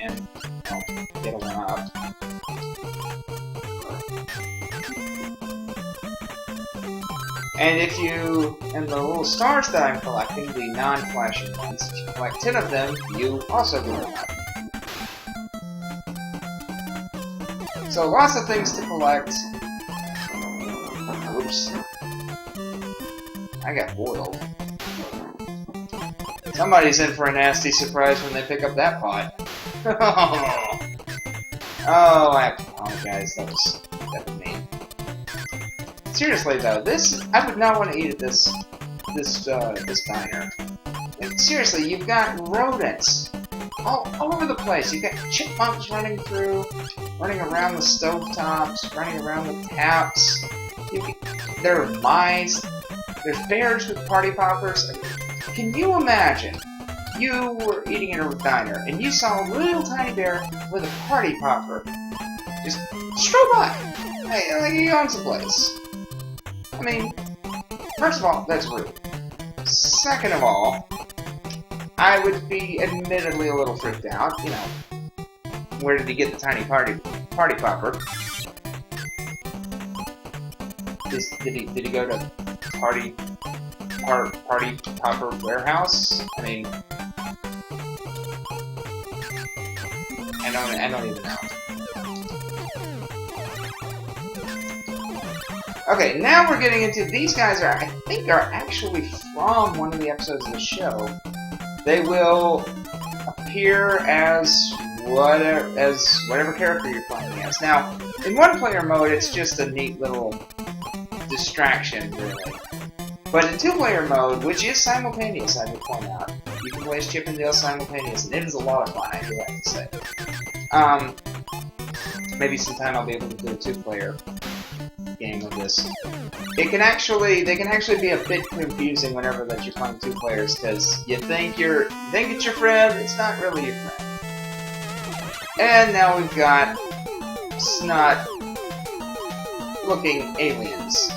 and get a one-up. And if you, and the little stars that I'm collecting, the non-flashing ones, if you collect 10 of them, you also get a one-up. So lots of things to collect. Oops. I got boiled. Somebody's in for a nasty surprise when they pick up that pot. Oh, I apologize. That was mean. Seriously though, I would not want to eat at this diner. Like, seriously, you've got rodents all over the place. You've got chipmunks running around the stovetops, running around the taps. There are mice. There's bears with party poppers. Can you imagine? You were eating in a diner and you saw a little tiny bear with a party popper just stroll by. Hey, like he owns the place. I mean, first of all, that's rude. Second of all, I would be admittedly a little freaked out. You know, where did he get the tiny party popper? Did he go to party popper warehouse? I mean, I don't even know. Okay, now we're getting into these guys I think are actually from one of the episodes of the show. They will appear as whatever character you're playing as. Now, in one-player mode, it's just a neat little distraction, really. But in two-player mode, which is simultaneous, I would point out, you can play as Chip and Dale simultaneous, and it is a lot of fun, I do have to say. Maybe sometime I'll be able to do a two-player game of this. They can actually be a bit confusing whenever that you're playing two players, because you think it's your friend, it's not really your friend. And now we've got snot-looking aliens.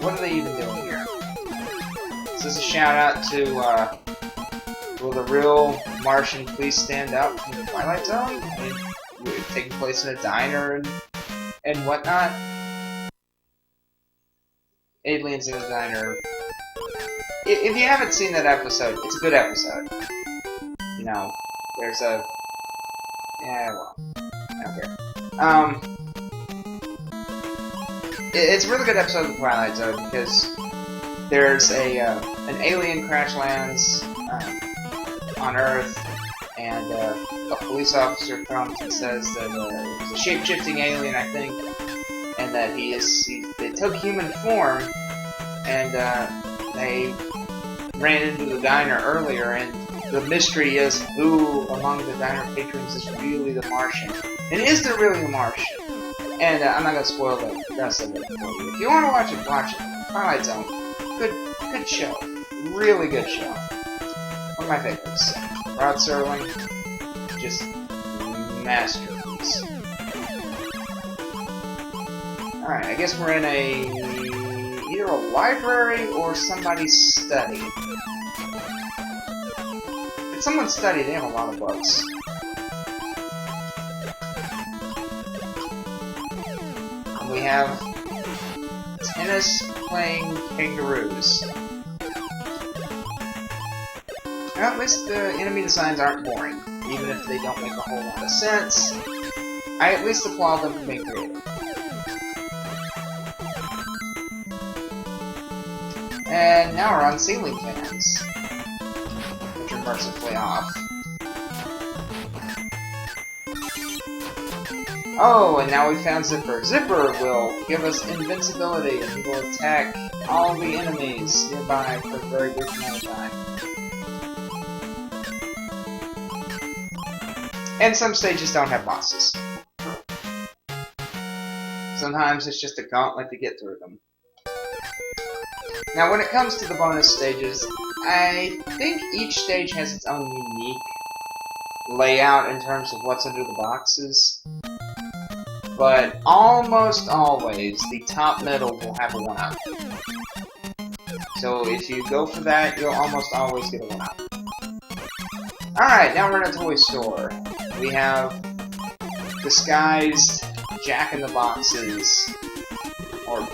What are they even doing here? Is this a shout out to, will the real Martian please stand up from the Twilight Zone? I mean, we're taking place in a diner and whatnot. Aliens in a diner. If you haven't seen that episode, it's a good episode. You know, there's a... yeah, well, I don't care. It's a really good episode of the Twilight Zone because there's an alien crash lands on Earth, and a police officer comes and says that it's a shape-shifting alien, I think, and that they took human form, and they ran into the diner earlier, and the mystery is who among the diner patrons is really the Martian, and is there really a Martian? And I'm not gonna spoil the rest of it for you. If you want to watch it, watch it. Twilight Zone, good show, really good show. One of my favorites. Rod Serling, just masterpiece. Alright, I guess we're in either a library or somebody's study. If someone's study, they have a lot of books. And we have tennis-playing kangaroos. Well, at least the enemy designs aren't boring, even if they don't make a whole lot of sense. I at least applaud them for being creative. And now we're on ceiling fans, which are mercifully off. Oh, and now we found Zipper. Zipper will give us invincibility, and he will attack all the enemies nearby for a very brief amount of time. And some stages don't have bosses. Sometimes it's just a gauntlet to get through them. Now, when it comes to the bonus stages, I think each stage has its own unique layout in terms of what's under the boxes. But almost always, the top middle will have a 1-up. So if you go for that, you'll almost always get a 1-up. Alright, now we're in a toy store. We have disguised Jack-in-the-Boxes, or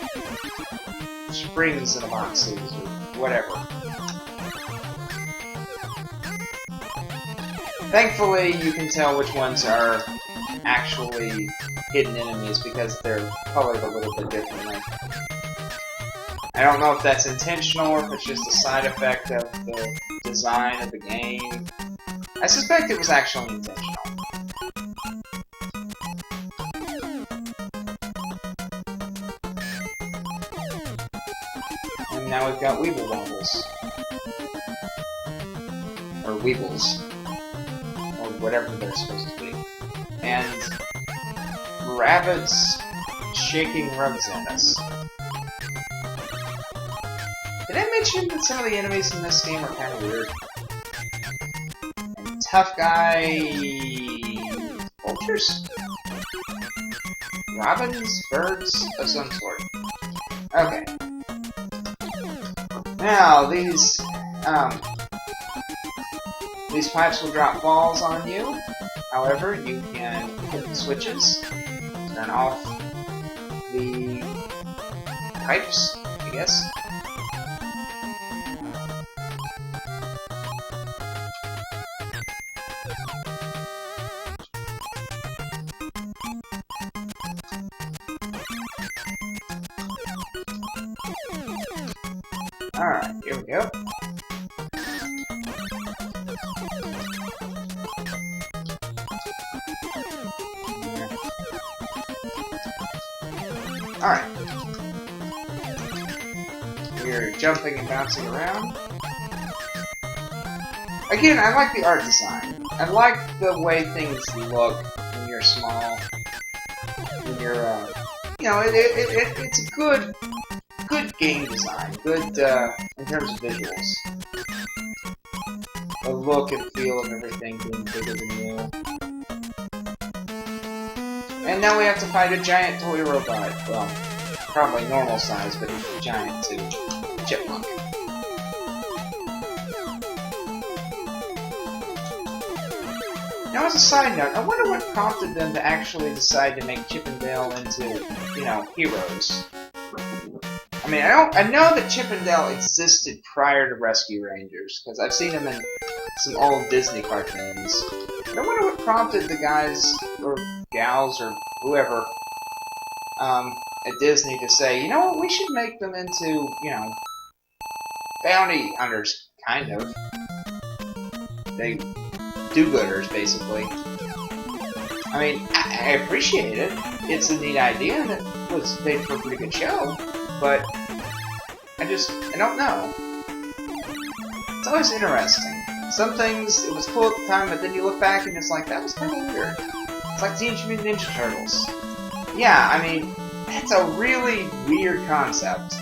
Springs-in-the-Boxes, or whatever. Thankfully, you can tell which ones are actually hidden enemies because they're colored a little bit differently. I don't know if that's intentional or if it's just a side effect of the design of the game. I suspect it was actually intentional. And now we've got Weeble Wobbles. Or Weebles. Or whatever they're supposed to be. And rabbits shaking rugs at us. Did I mention that some of the enemies in this game are kind of weird? And tough guy... vultures? Robins? Birds? Of some sort. Okay. Now, these pipes will drop balls on you. However, you can hit the switches, turn off the pipes, I guess. Alright, here we go. Alright. We're jumping and bouncing around. Again, I like the art design. I like the way things look when you're small. When you're, you know, it's a good game design. Good, in terms of visuals. The look and feel of everything being bigger than you. And now we have to fight a giant toy robot. Well, probably normal size, but it's giant too. Chipmunk. Now, as a side note, I wonder what prompted them to actually decide to make Chip and Dale into, you know, heroes. I mean, I know that Chip and Dale existed prior to Rescue Rangers, because I've seen them in some old Disney cartoons. But I wonder what prompted the guys, or gals, or whoever, at Disney to say, you know what, we should make them into, you know, bounty hunters, kind of. They do-gooders, basically. I mean, I appreciate it. It's a neat idea, and it was made for a pretty good show. But I don't know. It's always interesting. Some things, it was cool at the time, but then you look back and it's like, that was kind of weird. It's like Teenage Mutant Ninja Turtles. Yeah, I mean, that's a really weird concept.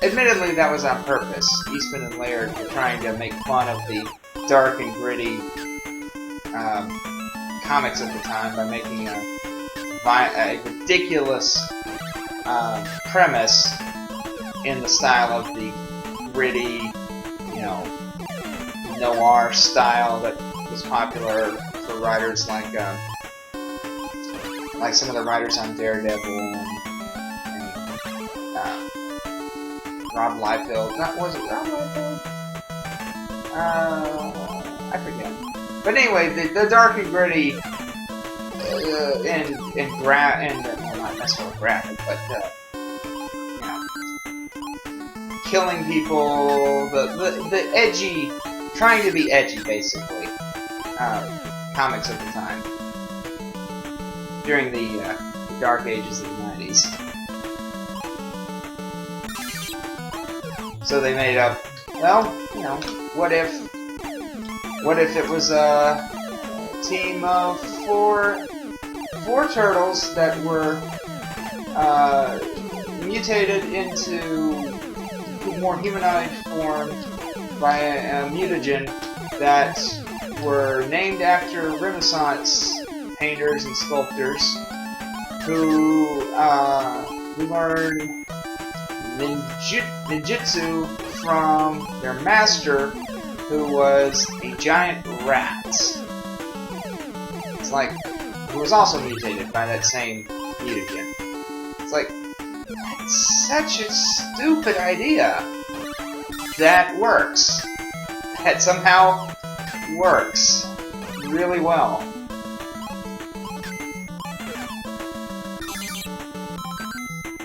Admittedly, that was on purpose. Eastman and Laird were trying to make fun of the dark and gritty comics of the time by making a ridiculous premise in the style of the gritty, you know, noir style that was popular for writers like some of the writers on Daredevil and Rob Liefeld. Was it Rob Liefeld? I forget. But anyway, the dark and gritty well, not necessarily graphic, but you know, killing people, the edgy, trying to be edgy, basically, comics of the time during the dark ages of the 90s. So they made up, well, you know, what if it was a team of four turtles that were mutated into more humanoid form by a mutagen that were named after Renaissance painters and sculptors who learned ninjutsu from their master, who was a giant rat. It's like, who was also mutated by that same mutagen. It's like, that's such a stupid idea. That works. That somehow works really well.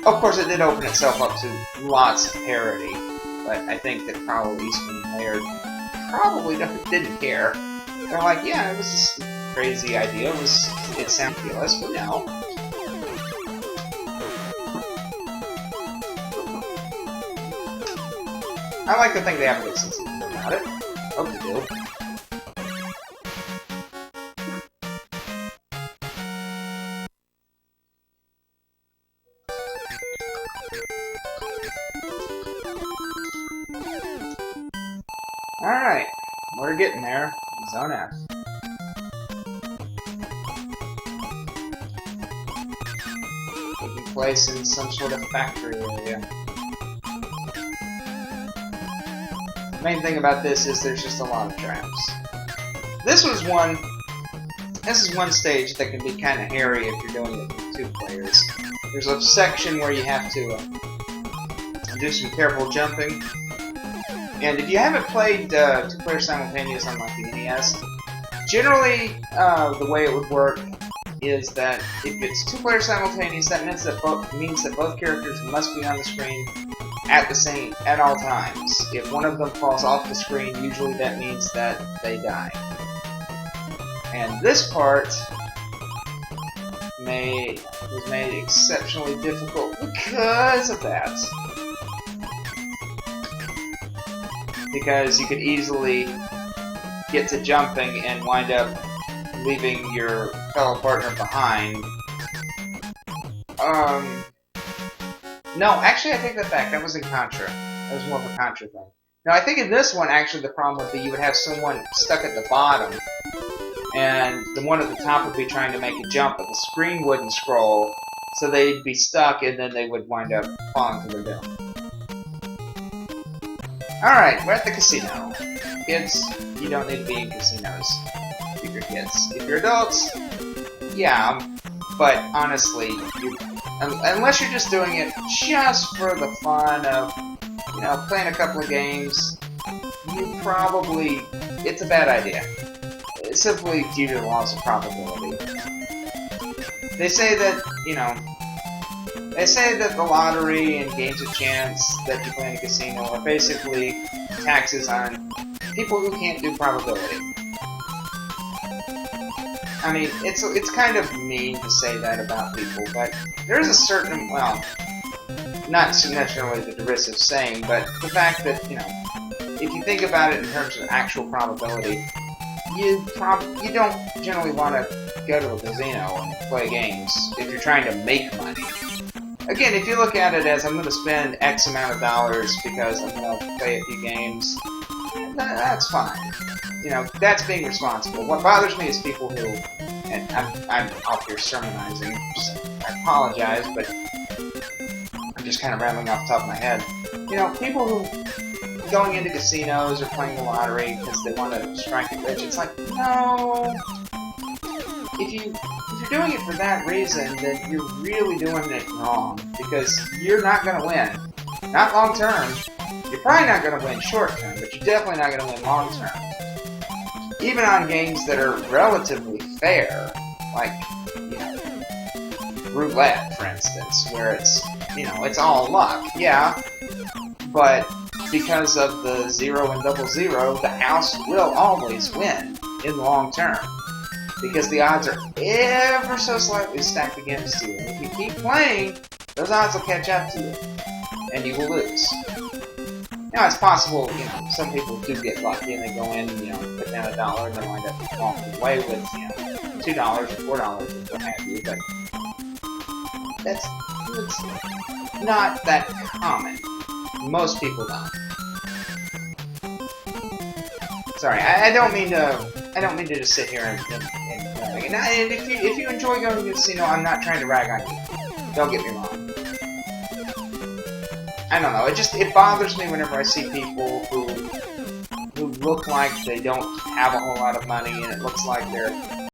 Of course, it did open itself up to lots of parody, but I think that probably Eastman and Laird probably didn't care. They're like, yeah, it was just a crazy idea. It sounded ridiculous, but no. I like to think they have a good sense of humor about it. Hope they do. Alright, we're getting there. Zone F. Taking place in some sort of factory area. The main thing about this is there's just a lot of traps. This is one stage that can be kind of hairy if you're doing it with 2 players. There's a section where you have to do some careful jumping. And if you haven't played 2-player simultaneous on like the NES, generally the way it would work is that if it's 2-player simultaneous, that means that both characters must be on the screen at all times. If one of them falls off the screen, usually that means that they die. And this part was made exceptionally difficult because of that. Because you could easily get to jumping and wind up leaving your fellow partner behind. No, actually I take that back. That was in Contra. That was more of a Contra thing. Now I think in this one, actually the problem would be you would have someone stuck at the bottom, and the one at the top would be trying to make a jump, but the screen wouldn't scroll, so they'd be stuck, and then they would wind up falling to their doom. Alright, we're at the casino. Kids, you don't need to be in casinos if you're kids. If you're adults, yeah, but honestly, unless you're just doing it just for the fun of, you know, playing a couple of games, it's a bad idea. It's simply due to the laws of probability. They say that, you know, the lottery and games of chance that you play in a casino are basically taxes on people who can't do probability. I mean, it's kind of mean to say that about people, but there's a certain, well, not necessarily the derisive saying, but the fact that, you know, if you think about it in terms of actual probability, you don't generally want to go to a casino and play games if you're trying to make money. Again, if you look at it as I'm going to spend X amount of dollars because I'm going to play a few games, that's fine. You know, that's being responsible. What bothers me is people who, and I'm off here sermonizing, so I apologize, but I'm just kind of rattling off the top of my head. You know, people who going into casinos or playing the lottery because they want to strike it rich, it's like, no. If you're doing it for that reason, then you're really doing it wrong, because you're not going to win. Not long term. You're probably not going to win short term, but you're definitely not going to win long term. Even on games that are relatively fair, like, you know, roulette, for instance, where it's, you know, it's all luck, yeah, but because of the 0 and double zero, the house will always win in the long term. Because the odds are ever so slightly stacked against you. And if you keep playing, those odds will catch up to you. And you will lose. Now, it's possible, you know, some people do get lucky and they go in, you know, put down $1 and they wind up walking away with, you know, $2 or $4 or what have you, but it's not that common. Most people don't. Sorry, I don't mean to just sit here and if you enjoy going to the casino, I'm not trying to rag on you. Don't get me wrong. I don't know. It bothers me whenever I see people who look like they don't have a whole lot of money, and it looks like they're